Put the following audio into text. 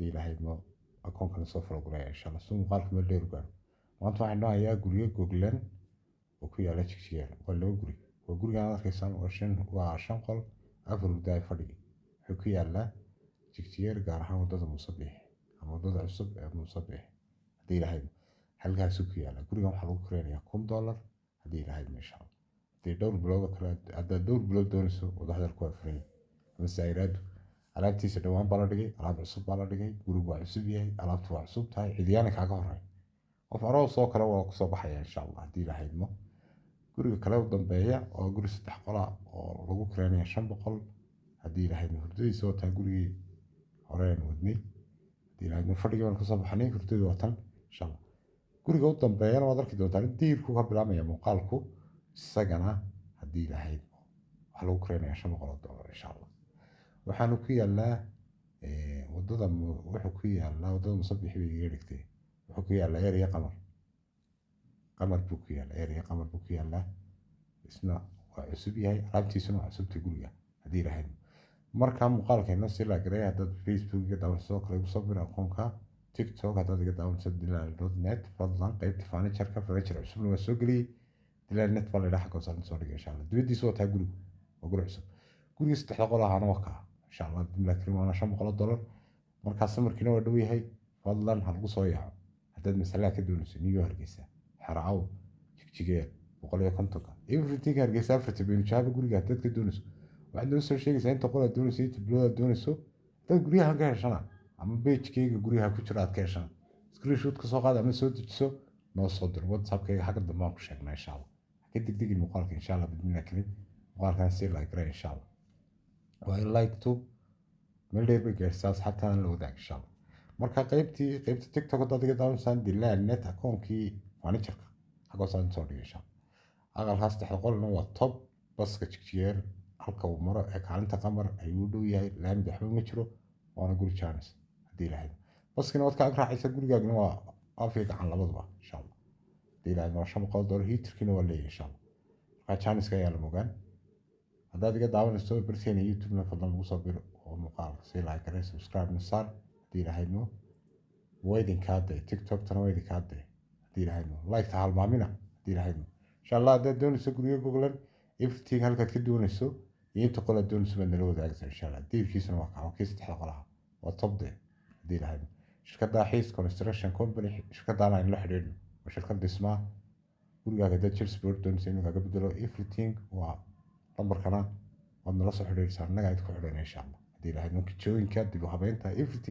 hadii lahayd ma akoonkan soo furo guraya insha Allah soo muuqaalka meel dheer gaaro maanta waxaan noocayaa guriga goglan oo ku yaala Jigjiga waa laba guri waa guriga aan arkaysan waa shan qol afar daay fadhi wuxuu ku yaala Jigjiga gaar ahaan wadada Musabbix ama wadada cusub ee Musabbix hadii lahayd halkaas ku yaala guriga waxa lagu kireynayaa $1,000 hadii lahayd insha Allah hadii dhowr bilood kale hadda dhowr bilood doonayso wada hadal ku afrin ama saayirad alaabtiisa dhawaan baa la dhigay alaab cusub baa la dhigay gurigu waa cusub yahay alaabtu waa cusub tahay cidiyana kaaga horay qof aroos soo kale waa ku soo baxaya insha Allah hadii lahayd ma guriga kale u dambeeya oo guri 3 qol ah oo lagu kireynayo 500 hadii lahayd hurdadiisa oo taa gurigi horeen wadnay hadii lahayd fadhiga waan ka soo baxnay hurdadu waa tan insha Allah guriga u dambeeyana waad arki doontaa diirku ka bilaabmaya muuqaalku isagana hadii lahayd waxa lagu kireynayo $500 insha Allah waxaanu ku yaalaa wadada wuxuu ku yaalaa wadada Musabbix bay iga dhigtay wuxuu ku yaalaa area qamar buu ku yaalaa area qamar buu ku yaalaa isna waa cusub yahay alaabtiisuna waa cusubtay guriga hadii lahayd marka muuqaalkeena si la garay hadda Facebook iyo daawanayso kale soo bir akoonka TikTok hadda iga daawanayso dilal.net fadlan qaybta furniture cusub waa soo galiyay dilal.net baa la dhaxal ka soo dhigay insha Allah dibadiisa waa taa guriga waa guri cusub guriga 3 qol ahana waa ka insha Allah laakiin waa $500 marka samarkiina waa dhow yahay fadlan hal soo yaaco hadda mas'ala ka doonayso niyo hargeysa xaraaw Jigjiga 150 everything hargeysa afarta been jaaba guriga dadka doonayso waxaad noo soo sheegaysaa inta qol aad doonayso inta bilood doonayso dad guriyaha ka heshana ama page-kayga guriyaha ku jira aad ka heshana screenshot ka soo qaad ama soo dejiso noo soo dir WhatsApp-kayga xagga dambe aan ku sheegnaa insha Allah ka degdegin muuqaalka insha Allah bidna kalim muuqaalkan si la garay insha Allah waa like to meel dheer bay gaarsaas xataa la wadaag insha Allah marka qaybta TikTok dad iga daawansan dilal.net akoonkii furniture-ka xagga soo dhigay insha Allah aqal haas 3 qolna waa top baska Jigjiga halka uu maro ee kaalinta qamar ayuu dhow yahay laamid waxba ma jiro waana guri chance hadii lahayd baskina wad ka agraacaysa gurigaagna waa afiya gacan labadaba insha Allah hadii lahayd ma $500 heaterkina waa leeyahay insha Allah marka chance ka yaala mogaan haddaad iga daawanayso barteena YouTube-na fadlan ugu soo bir oo muuqaal si like garay subscribe na saar hadii lahayd ma weydin kaade TikTok-tana weydin kaade hadii lahayd ma like ta halmaamina hadii lahayd ma insha Allah haddaad doonayso guriga goglan everything halkaad ka doonayso inta qol doonayso baan la wadaagaysaa insha Allah diirkiisuna waa ka kiis 3 qolaha waa top day hadii lahayd shirkadda Xiis Construction Company shirkadana in la xiriirno waa shirkad dhisma gurigaaga dad Chelsea doonayso inuu kaga bedelo everything waa lambarkana waad nala soo xiriiraysaa annaga aad ku xidhan insha Allah hadii lahayd markii jooyinka dib u habeynta everything